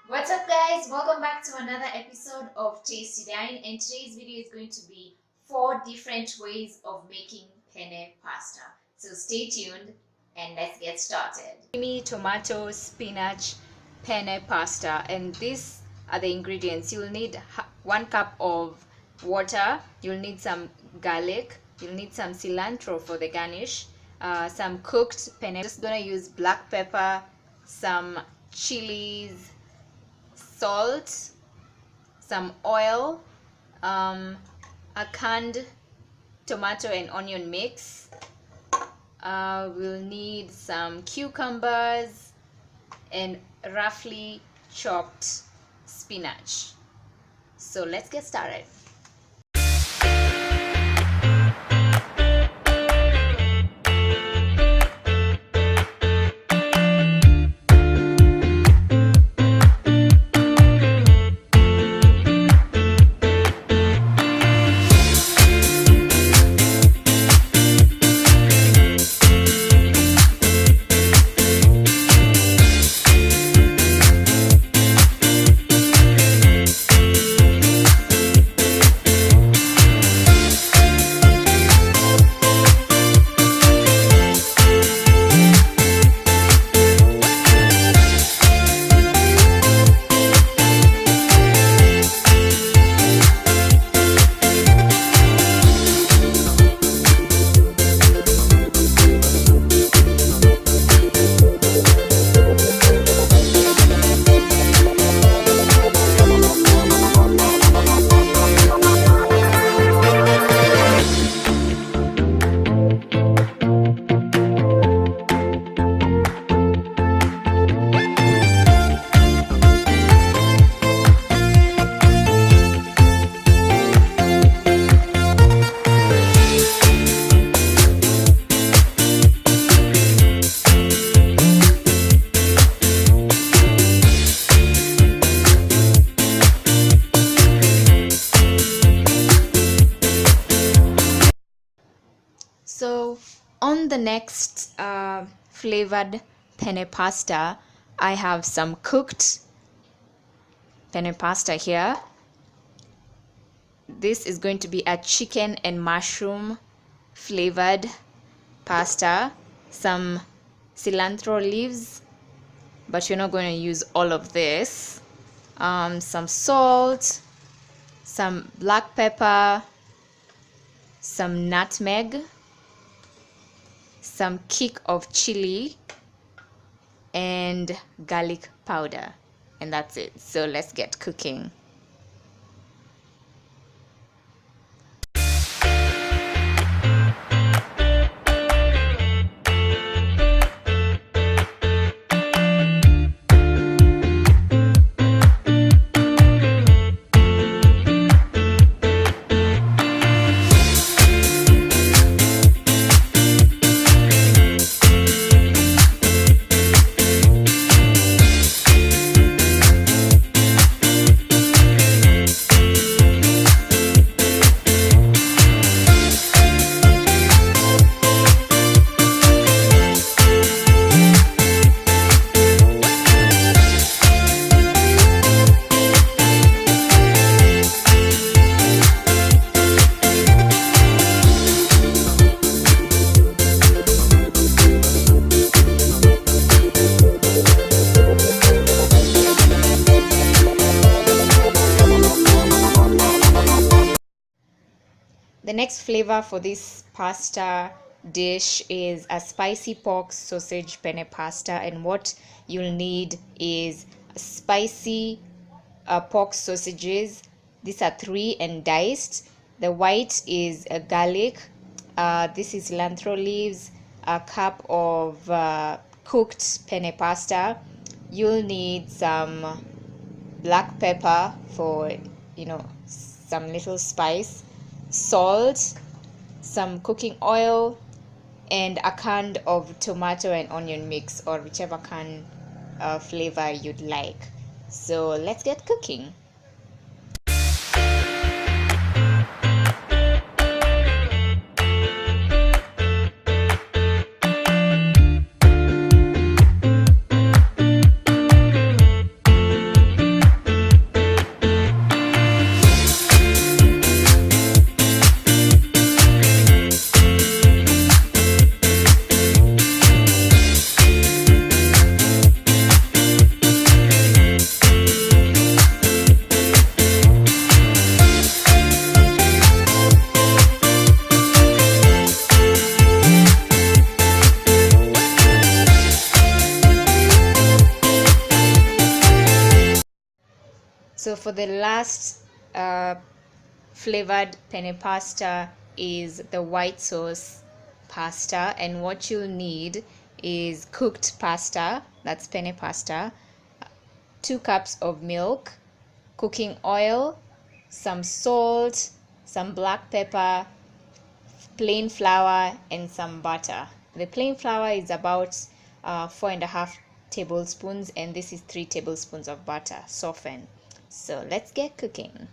What's up guys, welcome back to another episode of Tastie Dine, and today's video is going to be 4 different ways of making penne pasta. So stay tuned and let's get started. Creamy tomato spinach penne pasta, and these are the ingredients. You'll need 1 cup of water, you'll need some garlic, you'll need some cilantro for the garnish, some cooked penne. I'm just gonna use black pepper, some chilies, salt, some oil, a canned tomato and onion mix. We'll need some cucumbers and roughly chopped spinach. So let's get started. So on the next flavored penne pasta, I have some cooked penne pasta here. This is going to be a chicken and mushroom flavored pasta, some cilantro leaves, but you're not going to use all of this, some salt, some black pepper, some nutmeg, some kick of chili, and garlic powder, and that's it. So let's get cooking. The next flavor for this pasta dish is a spicy pork sausage penne pasta, and what you'll need is spicy pork sausages. These are 3 and diced. The white is garlic. This is cilantro leaves, a cup of cooked penne pasta. You'll need some black pepper for some little spice, salt, some cooking oil, and a can of tomato and onion mix, or whichever can flavor you'd like. So let's get cooking. So for the last flavored penne pasta is the white sauce pasta, and what you'll need is cooked pasta, that's penne pasta, 2 cups of milk, cooking oil, some salt, some black pepper, plain flour, and some butter. The plain flour is about 4.5 tablespoons, and this is 3 tablespoons of butter, softened. So let's get cooking.